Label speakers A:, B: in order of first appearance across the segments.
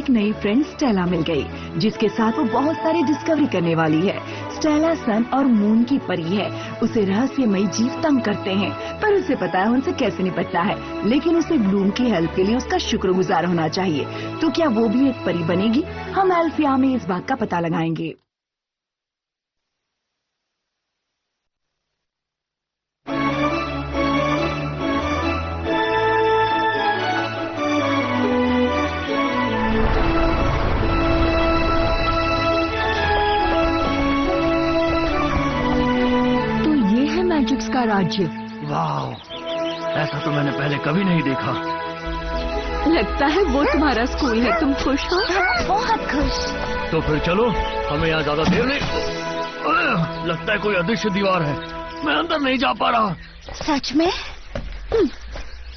A: एक नई friend Stella मिल गई, जिसके साथ वो बहुत सारी डिस्कवरी करने वाली है। स्टेला सन और मून की परी है। उसे रहस्यमयी जीव तंग करते हैं, पर उसे पता है उनसे कैसे निपटना है। लेकिन उसे ब्लूम की हेल्प के लिए उसका शुक्रगुजार होना चाहिए। तो क्या वो भी एक परी बनेगी? हम एल्फिया में इस बात का पता लगाएंगे। मैजिक्स का राज्य।
B: वाह, ऐसा तो मैंने पहले कभी नहीं देखा।
A: लगता है वो तुम्हारा स्कूल है। तुम खुश हो?
C: बहुत खुश।
B: तो फिर चलो, हमें यहाँ ज्यादा देर नहीं। लगता है कोई अदृश्य दीवार है, मैं अंदर नहीं जा पा रहा।
C: सच में?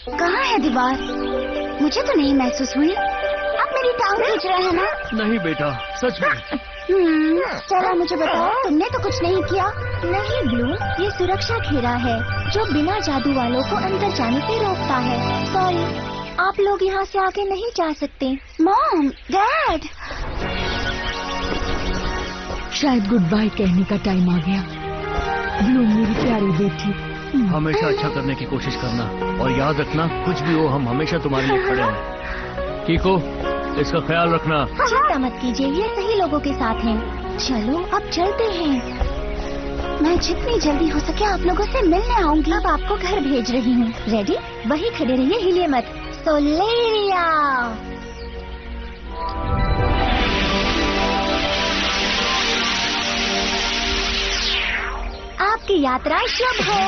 C: कहाँ है दीवार? मुझे तो नहीं महसूस हुई। आप मेरी टांग खींच रहे हैं ना?
B: नहीं बेटा, सच में।
C: चला मुझे बताओ, तुमने तो कुछ नहीं किया। नहीं ब्लू, ये सुरक्षा घेरा है जो बिना जादू वालों को अंदर जाने से रोकता है। सॉरी, आप लोग यहाँ से आगे नहीं जा सकते। Mom, dad.
A: शायद गुड बाय कहने का टाइम आ गया। ब्लू मेरी प्यारी बेटी,
B: हमेशा अच्छा करने की कोशिश करना और याद रखना, कुछ भी हो हम हमेशा तुम्हारे लिए खड़े हैं। कीको, इसका ख्याल रखना।
C: चिंता मत कीजिए, ये सही लोगों के साथ हैं। चलो अब चलते हैं। मैं जितनी जल्दी हो सके आप लोगों से मिलने आऊंगी। अब आपको घर भेज रही हूँ। रेडी? वही खड़े रहिए, हिलिए मत। सोलेरिया। आपकी यात्रा शुभ हो।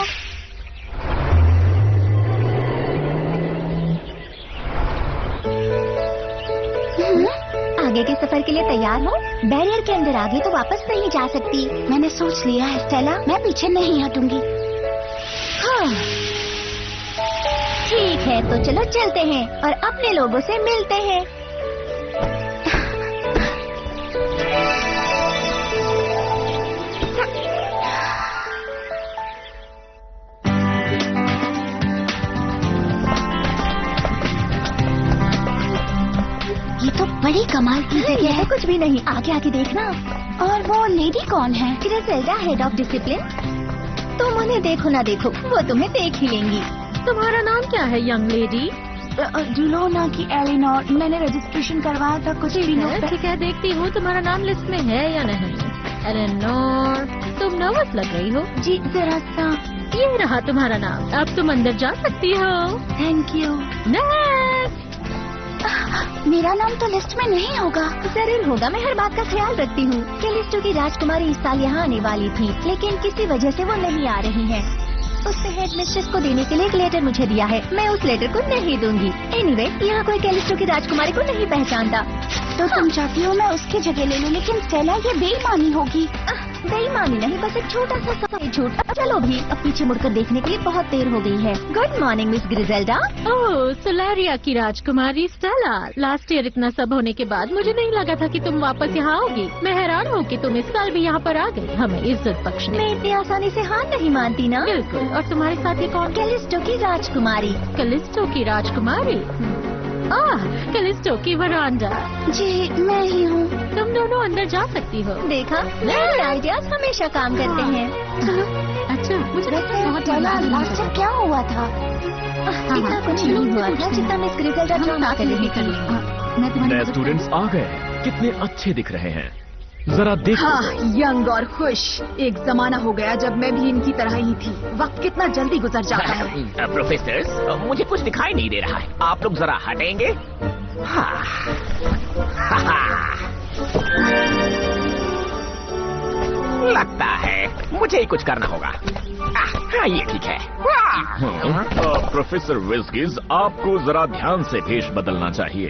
C: आगे के सफर के लिए तैयार हो? बैरियर के अंदर आगे तो वापस नहीं जा सकती। मैंने सोच लिया है स्टेला, मैं पीछे नहीं हटूंगी। हाँ। ठीक है, तो चलो चलते हैं और अपने लोगों से मिलते हैं। ये तो बड़ी कमाल की जगह है। कुछ भी नहीं, आगे आगे देखना। और वो लेडी कौन है? ग्रिसेल्डा, हेड ऑफ डिसिप्लिन। तुम उन्हें देखो ना देखो, वो तुम्हें देख ही लेंगी।
D: तुम्हारा नाम क्या है यंग लेडी?
A: जुलोना की एलिनोर। मैंने रजिस्ट्रेशन करवाया था कुछ दिनों पहले।
D: ठीक है, देखती हूँ तुम्हारा नाम लिस्ट में है या नहीं। एलिनोर, तुम नर्वस लग रही हो।
A: जी जरा सा।
D: ये रहा तुम्हारा नाम, अब तुम अंदर जा सकती हो।
A: Thank you.
D: नेक्स्ट।
C: मेरा नाम तो लिस्ट में नहीं होगा। जरूर होगा, मैं हर बात का ख्याल रखती हूँ। कैलिस्टो की राजकुमारी इस साल यहाँ आने वाली थी, लेकिन किसी वजह से वो नहीं आ रही है। उसने हेड मिस्ट्रेस को देने के लिए एक लेटर मुझे दिया है। मैं उस लेटर को नहीं दूंगी। एनीवे, यहाँ कोई कैलिस्टो की राजकुमारी को नहीं पहचानता। तो तुम चाहती हो मैं उसकी जगह ले लूँ, लेकिन स्टेला ये बेईमानी होगी। बेईमानी नहीं, बस एक छोटा सा सफाई झूठ। चलो भी, अब पीछे मुड़कर देखने के लिए बहुत देर हो गई है। Good morning miss Griselda.
D: Oh, Solaria की राजकुमारी स्टेला। लास्ट ईयर इतना सब होने के बाद मुझे नहीं लगा था कि तुम वापस यहाँ आओगी। मैं हैरान हूँ कि तुम इस साल भी यहाँ पर आ गई हमें इज्जत बख्शने।
C: मैं इतनी आसानी से हार नहीं मानती ना।
D: बिल्कुल। और तुम्हारे साथ ये कौन?
C: कैलिस्टो की राजकुमारी।
D: कैलिस्टो की राजकुमारी? कैलिस्टो की वरांडा।
C: जी मैं ही हूँ।
D: तुम दोनों अंदर जा सकती हो।
C: देखा, मेरे आइडियाज हमेशा काम करते हैं।
D: अच्छा, मुझे बहुत
C: लास्ट टाइम क्या हुआ था? इतना कुछ नहीं हुआ था जितना मिस ग्रिसेल्डा ड्रामा कर रही थी।
E: नए स्टूडेंट्स आ गए, कितने अच्छे दिख रहे हैं, जरा देखो।
A: हाँ, यंग और खुश। एक जमाना हो गया जब मैं भी इनकी तरह ही थी। वक्त कितना जल्दी गुजर जाता है।
E: प्रोफेसर, मुझे कुछ दिखाई नहीं दे रहा है, आप लोग जरा हटेंगे? हाँ। लगता है मुझे ही कुछ करना होगा। हाँ, ये ठीक है।
F: प्रोफेसर विस्कीज, आपको जरा ध्यान से भेष बदलना चाहिए।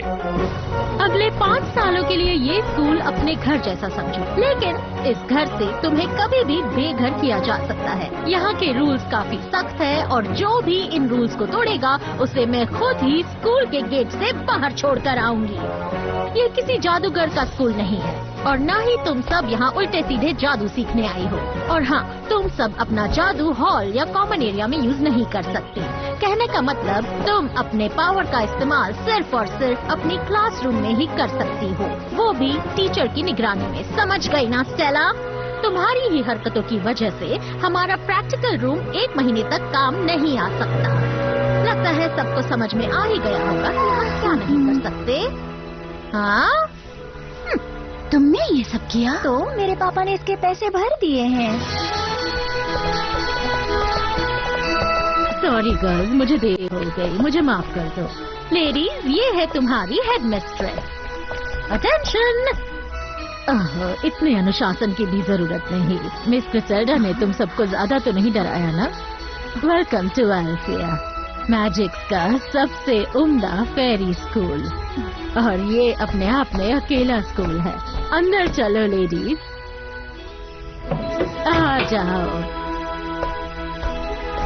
D: अगले 5 सालों के लिए ये स्कूल अपने घर जैसा समझो, लेकिन इस घर से तुम्हें कभी भी बेघर किया जा सकता है। यहाँ के रूल्स काफी सख्त है और जो भी इन रूल्स को तोड़ेगा उसे मैं खुद ही स्कूल के गेट से बाहर छोड़कर आऊंगी। ये किसी जादूगर का स्कूल नहीं है। और न ही तुम सब यहाँ उल्टे सीधे जादू सीखने आई हो। और हाँ, तुम सब अपना जादू हॉल या कॉमन एरिया में यूज नहीं कर सकते। कहने का मतलब तुम अपने पावर का इस्तेमाल सिर्फ और सिर्फ अपनी क्लासरूम में ही कर सकती हो, वो भी टीचर की निगरानी में। समझ गई ना स्टेला? तुम्हारी ही हरकतों की वजह से हमारा प्रैक्टिकल रूम 1 महीने तक काम नहीं आ सकता। लगता है सबको समझ में आ ही गया होगा कि हम क्या नहीं कर सकते। हाँ,
C: तुमने ये सब किया? तो मेरे पापा ने इसके पैसे भर दिए हैं।
D: सॉरी गर्ल्स, मुझे देर हो गई, मुझे माफ कर दो। लेडीज, ये है तुम्हारी हेडमिस्ट्रेस। अटेंशन! इतने अनुशासन की भी जरूरत नहीं। मिस क्रिसेल्डा ने तुम सबको ज्यादा तो नहीं डराया ना? वेलकम टू एल्फिया, मैजिक्स का सबसे उम्दा फेरी स्कूल। और ये अपने आप में अकेला स्कूल है। अंदर चलो लेडीज, आ जाओ।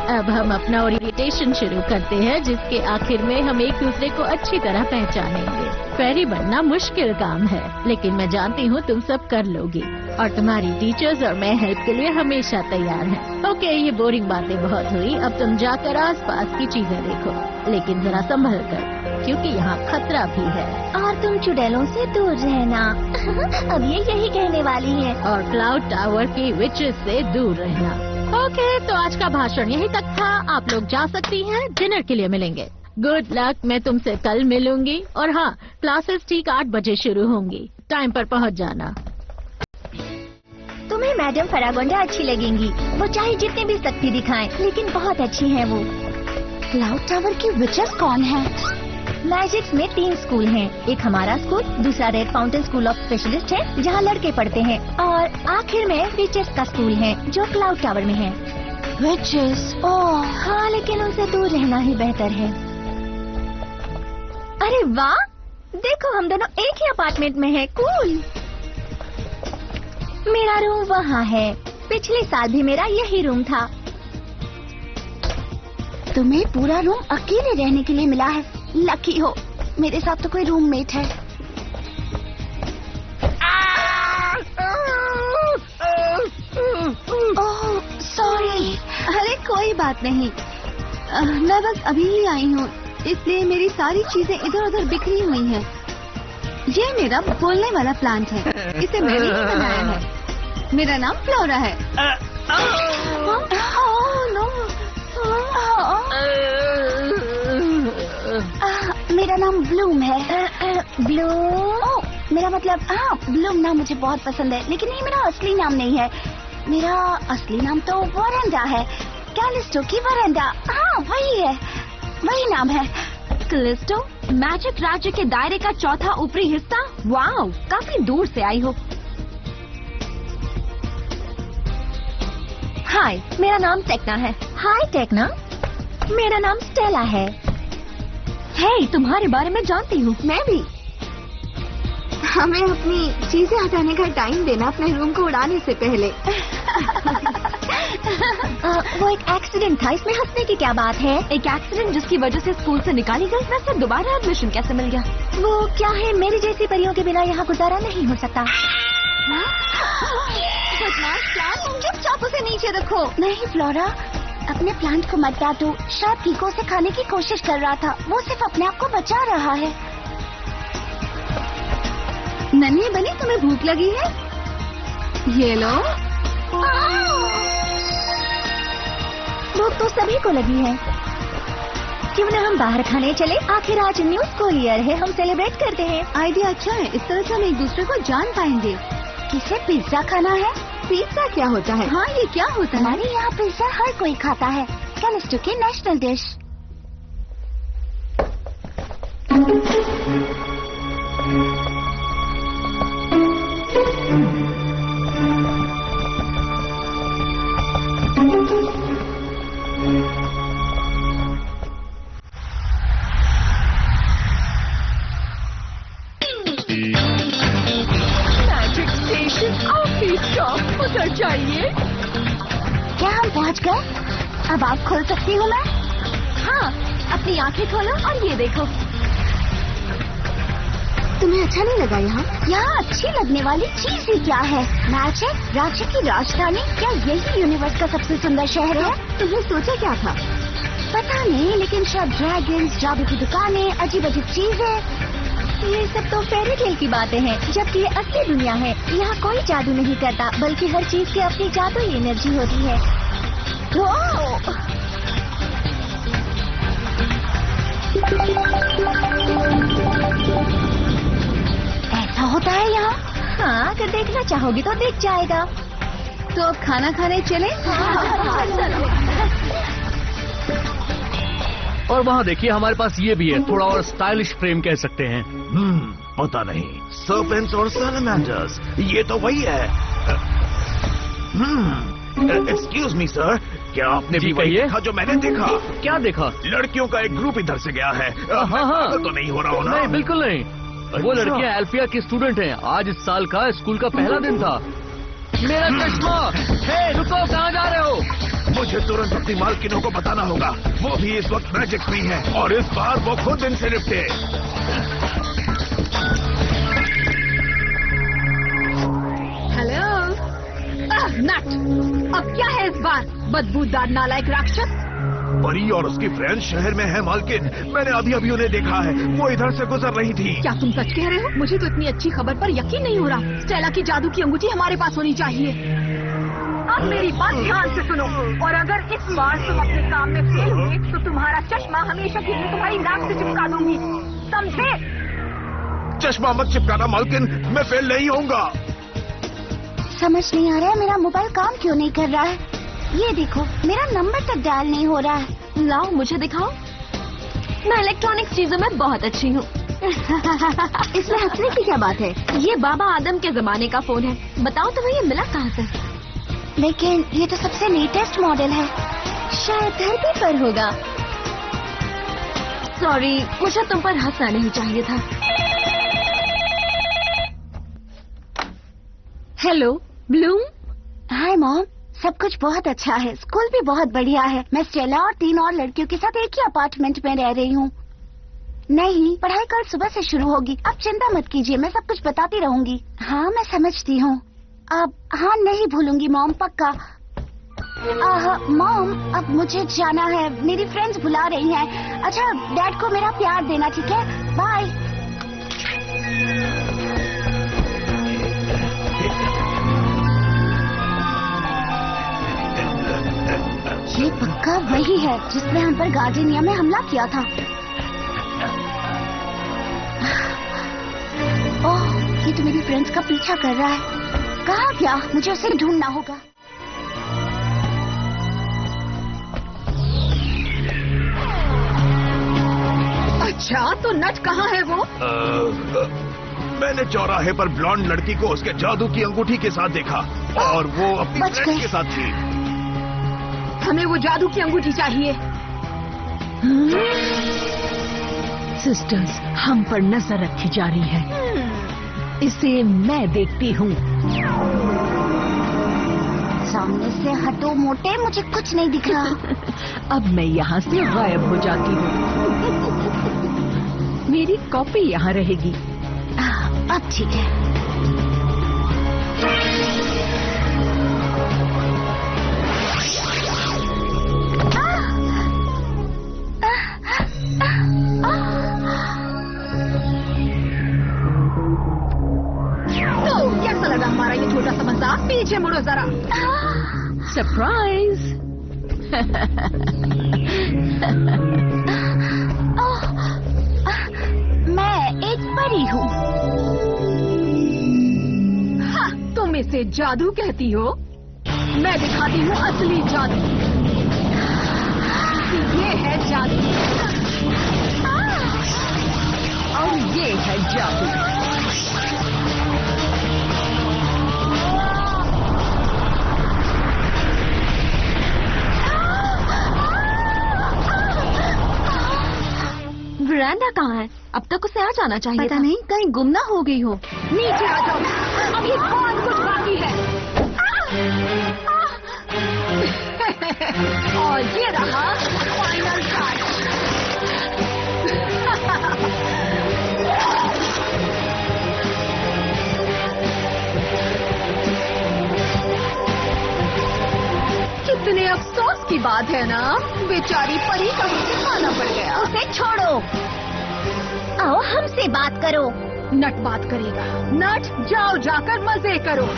D: अब हम अपना ओरिएंटेशन शुरू करते हैं, जिसके आखिर में हम एक दूसरे को अच्छी तरह पहचानेंगे। फेरी बनना मुश्किल काम है, लेकिन मैं जानती हूँ तुम सब कर लोगी। और तुम्हारी टीचर्स और मैं हेल्प के लिए हमेशा तैयार हैं। ओके, ये बोरिंग बातें बहुत हुई। अब तुम जाकर आसपास की चीजें देखो, लेकिन जरा संभल कर, क्योंकि यहाँ खतरा भी है।
C: और तुम चुड़ैलों से दूर रहना। अब ये यही कहने वाली है।
D: और क्लाउड टावर की विचेस से दूर रहना। ओके, तो आज का भाषण यहीं तक था। आप लोग जा सकती हैं, डिनर के लिए मिलेंगे। गुड लक, मैं तुमसे कल मिलूंगी। और हाँ, क्लासेस ठीक 8 बजे शुरू होंगी। टाइम पर पहुँच जाना।
C: तुम्हें मैडम फरागोंडा अच्छी लगेंगी। वो चाहे जितनी भी शक्ति दिखाएं, लेकिन बहुत अच्छी हैं वो। क्लाउड टावर की विचेस कौन है? मैजिक्स में 3 स्कूल हैं। एक हमारा स्कूल, दूसरा red fountain school of specialist है, जहाँ लड़के पढ़ते हैं, और आखिर में विचेस का स्कूल है, जो क्लाउड टावर में है। विचेस? ओह हाँ, लेकिन उनसे दूर रहना ही बेहतर है। अरे वाह, देखो हम दोनों एक ही अपार्टमेंट में हैं। कूल। मेरा रूम वहाँ है। पिछले साल भी मेरा यही रूम था। तुम्हें पूरा रूम अकेले रहने के लिए मिला है। लकी हो, मेरे साथ तो कोई रूममेट है। Oh sorry. अरे कोई बात नहीं, मैं बस अभी ही आई हूँ, इसलिए मेरी सारी चीजें इधर उधर बिखरी हुई हैं। ये मेरा बोलने वाला प्लांट है, इसे मैंने ही बनाया है। मेरा नाम फ्लोरा है। मेरा नाम ब्लूम है। ब्लूम? मेरा मतलब ब्लूम नाम मुझे बहुत पसंद है, लेकिन ये मेरा असली नाम नहीं है। मेरा असली नाम तो वरेंडा है, कैलिस्टो की वरेंडा। हाँ वही है, वही नाम है। कैलिस्टो, मैजिक राज्य के दायरे का चौथा ऊपरी हिस्सा। वाओ, काफी दूर से आई हो। हाय, मेरा नाम टेक्ना है। हाय टेक्ना। मेरा नाम स्टेला है। हे, तुम्हारे बारे में जानती हूँ। मैं भी। हमें अपनी चीजें हटाने का टाइम देना, अपने रूम को उड़ाने से पहले। वो एक एक्सीडेंट था, इसमें हंसने की क्या बात है? एक एक्सीडेंट जिसकी वजह से स्कूल से निकाली गई, वैसे दोबारा एडमिशन कैसे मिल गया? वो क्या है, मेरी जैसी परियों के बिना यहाँ गुजारा नहीं हो सकता। चुपचाप उसे नीचे रखो। नहीं फ्लोरा, अपने प्लांट को मत काटो। शायद कीको से खाने की कोशिश कर रहा था, वो सिर्फ अपने आप को बचा रहा है। नन्ही बनी, तुम्हें भूख लगी है? ये लो। भूख तो सभी को लगी है। क्यों न हम बाहर खाने चले? आखिर आज न्यू स्कूल ईयर है, हम सेलिब्रेट करते हैं। आइडिया अच्छा है, इस तरह से हम एक दूसरे को जान पाएंगे। किसे पिज्जा खाना है? पिज्जा क्या होता है? हाँ, ये क्या होता है? हमारे यहाँ पिज्जा हर कोई खाता है, कैलिस्टो की नेशनल डिश।
A: उतर जाइए।
C: क्या हम पहुंच गए? अब आप खोल सकती हूँ मैं? हाँ, अपनी आंखें खोलो और ये देखो। तुम्हें अच्छा नहीं लगा यहाँ? यहाँ अच्छी लगने वाली चीज ही क्या है? मैजिक, राज्य की राजधानी, क्या यही यूनिवर्स का सबसे सुंदर शहर है? तुमने सोचा क्या था? पता नहीं, लेकिन शायद ड्रैगन्स, जादू की दुकानें, अजीब अजीब चीजें। ये सब तो फेरी टेल की बातें हैं, जबकि ये असली दुनिया है। यहाँ कोई जादू नहीं करता, बल्कि हर चीज की अपनी जादुई एनर्जी होती है। ऐसा होता है यहाँ? हाँ, अगर देखना चाहोगी तो देख जाएगा। तो अब खाना खाने चले? चलो।
B: और वहाँ देखिए, हमारे पास ये भी है, थोड़ा और स्टाइलिश फ्रेम कह सकते हैं।
F: पता नहीं, सर्पेंट्स और सैलमेंडर्स, ये तो वही है। एक्सक्यूज मी सर, क्या आपने भी वही देखा जो मैंने देखा?
B: क्या देखा?
F: लड़कियों का एक ग्रुप इधर से गया है।
B: हाँ।
F: तो नहीं हो रहा हो ना?
B: नहीं, बिल्कुल नहीं। वो लड़कियां एल्फिया की स्टूडेंट हैं। आज इस साल का स्कूल का पहला दिन था। मेरा चश्मा! हे, रुको, कहाँ जा रहे हो?
F: मुझे तुरंत अपनी मालकिनों को बताना होगा। वो भी इस वक्त मैजिक फ्री है और इस बार वो खुद इनसे निपटे।
D: हेलो नट, अब क्या है इस बार? बदबूदार नालायक राक्षस।
F: परी और उसकी फ्रेंड शहर में है मालकिन। मैंने अभी उन्हें देखा है, वो इधर से गुजर रही थी।
D: क्या तुम सच कह रहे हो? मुझे तो इतनी अच्छी खबर पर यकीन नहीं हो रहा। स्टेला की जादू की अंगूठी हमारे पास होनी चाहिए। अब मेरी बात ध्यान से सुनो, और अगर इस बार तुम अपने काम में फेल हुए तो तुम्हारा चश्मा हमेशा के लिए तुम्हारी नाक से चिपका दूंगी, समझे?
F: चश्मा मत चिपकाना मालकिन, मैं फेल नहीं होऊंगा।
C: समझ नहीं आ रहा है मेरा मोबाइल काम क्यों नहीं कर रहा है। ये देखो, मेरा नंबर तक डायल नहीं हो रहा है।
D: लाओ मुझे दिखाओ। मैं इलेक्ट्रॉनिक्स चीजों में बहुत अच्छी हूँ।
C: इसमें हंसने की क्या बात है?
D: ये बाबा आदम के जमाने का फोन है। बताओ तुम्हें ये मिला कहाँ से?
C: लेकिन ये तो सबसे लेटेस्ट मॉडल है, शायद धरती पर होगा।
D: सॉरी, मुझे तुम पर हंसना नहीं चाहिए था। Hello Bloom.
C: हाय मॉम, सब कुछ बहुत अच्छा है, स्कूल भी बहुत बढ़िया है। मैं स्टेला और 3 और लड़कियों के साथ एक ही अपार्टमेंट में रह रही हूँ। नहीं, पढ़ाई कल सुबह से शुरू होगी। अब चिंता मत कीजिए, मैं सब कुछ बताती रहूंगी। हाँ, मैं समझती हूँ। अब हाँ, नहीं भूलूंगी मॉम, पक्का। मॉम, अब मुझे जाना है, मेरी फ्रेंड्स बुला रही हैं। अच्छा, डैड को मेरा प्यार देना, ठीक है? बाय। ये पक्का वही है जिसने हम पर गार्डेनिया में हमला किया था। ओह, ये तो मेरी फ्रेंड्स का पीछा कर रहा है। कहाँ गया? मुझे उसे ढूंढना होगा।
D: अच्छा, तो नट कहाँ है वो?
F: मैंने चौराहे पर ब्लॉन्ड लड़की को उसके जादू की अंगूठी के साथ देखा और वो अपनी
C: बच
F: फ्रेंड
C: गए।
F: के साथ थी।
D: हमें वो जादू की अंगूठी चाहिए।
A: सिस्टर्स, हम पर नजर रखी जा रही है। इसे मैं देखती हूँ।
C: सामने से हटो मोटे, मुझे कुछ नहीं दिख रहा।
A: अब मैं यहाँ से गायब हो जाती हूँ। मेरी कॉपी यहाँ रहेगी।
C: अब ठीक है।
D: तो कैसा लगा हमारा ये छोटा सा मजाक? पीछे मुड़ो जरा।
A: सरप्राइज।
C: मैं एक परी हूँ।
D: हाँ, तुम इसे जादू कहती हो? मैं दिखाती हूँ असली जादू। ये है जादू
A: और ये है जादू।
D: वरांडा कहाँ है? अब तक उसे आ जाना चाहिए।
C: पता
D: था।
C: नहीं, कहीं गुम ना हो गई हो।
D: नीचे आ जाओ, अभी बहुत कुछ बाकी है। और ये रहा फाइनल शॉट।
C: ये अफसोस की बात है ना, बेचारी परी का मुझे खाना पड़ गया। उसे छोड़ो, आओ हमसे बात करो। नट बात करेगा। नट जाओ, जाकर मजे करो।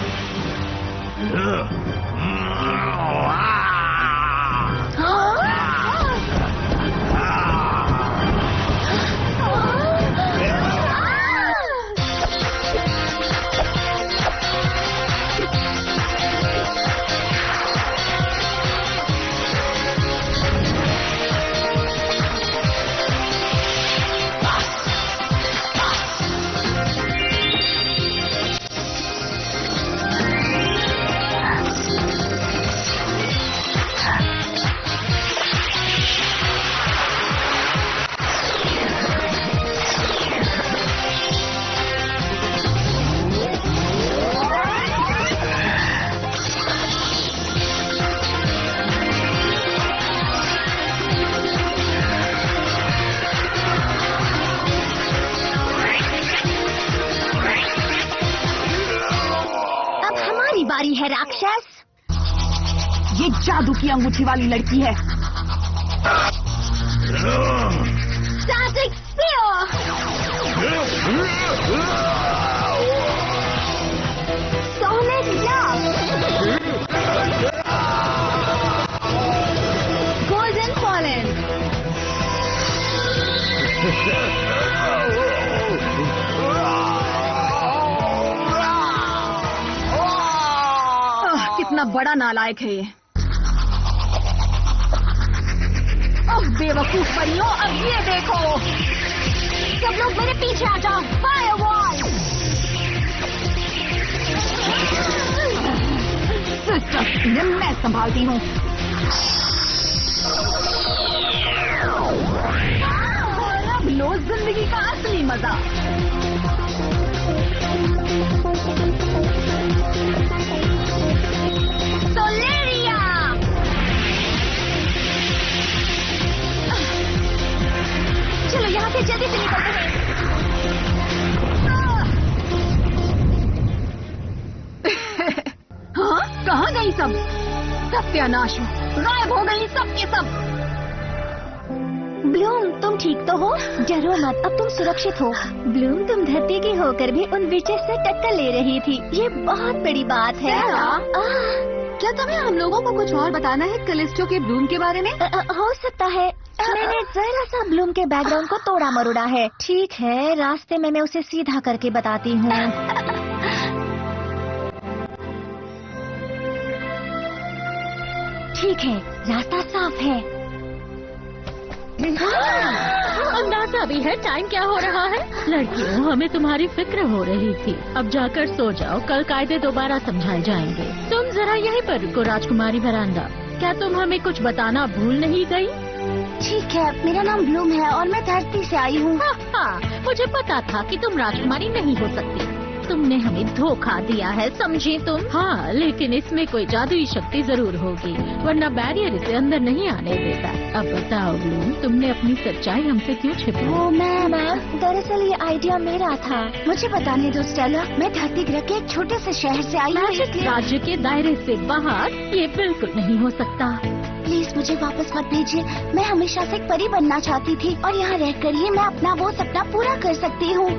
C: बारी है राक्षस।
A: ये जादू की अंगूठी वाली लड़की है।
C: Static sphere. Solid block. Golden fallen.
A: कितना बड़ा नालायक है ये। अब बेवकूफ परियों, अब ये देखो।
C: सब लोग मेरे पीछे आ जाओ। फायरवॉल।
A: सिस्टर, मैं संभालती हूँ। अब लो जिंदगी का असली मजा।
C: चलो यहाँ से जल्दी से निकलते हैं।
A: हाँ, कहाँ गई सब? सत्यानाश, गायब हो गई सब के सब।
C: ब्लूम, तुम ठीक तो हो? डरो मत, अब तुम सुरक्षित हो। ब्लूम, तुम धरती की होकर भी उन विचेस से टक्कर ले रही थी, ये बहुत बड़ी बात है।
A: क्या तुम्हें हम लोगों को कुछ और बताना है कैलिस्टो के ब्लूम के बारे में?
C: हो सकता है। मैंने जरा सा ब्लूम के बैकग्राउंड को तोड़ा मरोड़ा है। ठीक है, रास्ते में मैं उसे सीधा करके बताती हूँ। ठीक है, रास्ता साफ है।
D: अंदाजा भी है टाइम क्या हो रहा है। लड़कियों, हमें तुम्हारी फिक्र हो रही थी। अब जाकर सो जाओ, कल कायदे दोबारा समझाए जाएंगे। तुम जरा यहीं पर रुको राजकुमारी वरांडा। क्या तुम हमें कुछ बताना भूल नहीं गई?
C: ठीक है, मेरा नाम ब्लूम है और मैं धरती से आई हूँ।
D: मुझे पता था कि तुम राजकुमारी नहीं हो सकती। तुमने हमें धोखा दिया है, समझी तुम? हाँ, लेकिन इसमें कोई जादुई शक्ति जरूर होगी, वरना बैरियर इसे अंदर नहीं आने देता। अब बताओ ब्लूम, तुमने अपनी सच्चाई हमसे क्यों छिपाई?
C: वो मैम, दरअसल ये आइडिया मेरा था। मुझे बताने दो स्टेला, मैं धरती ग्रह के एक छोटे से शहर से आई हूँ।
D: राज्य के दायरे से बाहर ये बिल्कुल नहीं हो सकता।
C: प्लीज मुझे वापस मत भेजिए। मैं हमेशा से एक परी बनना चाहती थी और यहाँ रहकर ही मैं अपना वो सपना पूरा कर सकती हूँ।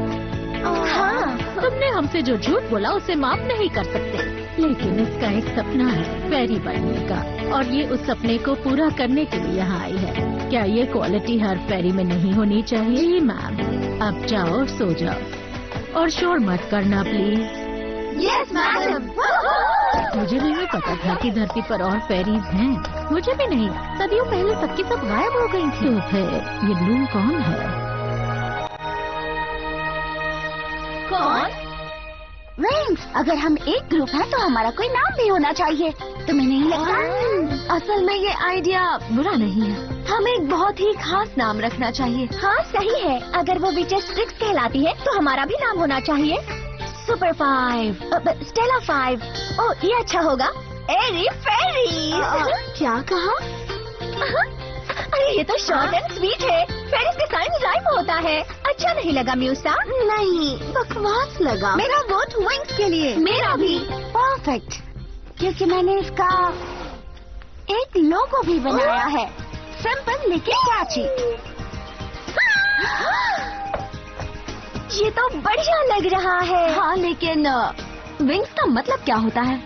D: हाँ, तुमने हमसे जो झूठ बोला उसे माफ नहीं कर सकते, लेकिन इसका एक सपना है फेरी बनने का, और ये उस सपने को पूरा करने के लिए यहाँ आई है। क्या ये क्वालिटी हर फेरी में नहीं होनी चाहिए? जी मैम, अब जाओ और सो जाओ और शोर मत करना प्लीज।
C: Yes madam.
D: मुझे भी नहीं पता था कि धरती पर और फेरीज हैं। मुझे भी नहीं, सदियों पहले सबकी सब गायब हो गई थी। तो फिर ये ब्लूम कौन है?
C: कौन? विंग्स, अगर हम एक ग्रुप हैं तो हमारा कोई नाम भी होना चाहिए। तुम्हें नहीं लगता?
A: असल में ये आइडिया बुरा नहीं है। हमें एक बहुत ही खास नाम रखना चाहिए।
C: हाँ सही है, अगर वो विचेस ट्रिक्स कहलाती है तो हमारा भी नाम होना चाहिए। Super 5, Stella 5। ओह, ये अच्छा होगा। एरी फेरी।
A: क्या कहा?
C: अरे ये तो शॉर्ट एंड स्वीट है। फेरिस के साइन राइम होता है। अच्छा नहीं लगा म्यूसा?
A: नहीं, बकवास लगा।
C: मेरा वोट विंग्स के लिए। मेरा भी। परफेक्ट, क्योंकि मैंने इसका एक लोगो भी बनाया है, सिंपल लेकिन कैची। ये तो बढ़िया लग रहा है। हाँ, लेकिन विंग्स का मतलब क्या होता है?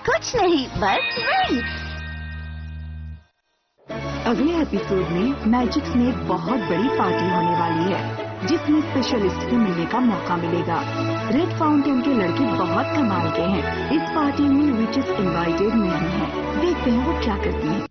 C: कुछ नहीं, बस विंग्स।
A: अगले एपिसोड में मैजिक्स में एक बहुत बड़ी पार्टी होने वाली है जिसमें स्पेशलिस्ट से मिलने का मौका मिलेगा। रेड फाउंटेन के लड़के बहुत कमाल के हैं। इस पार्टी में विचेस इनवाइटेड नहीं है। देखते हैं वो क्या करती हैं।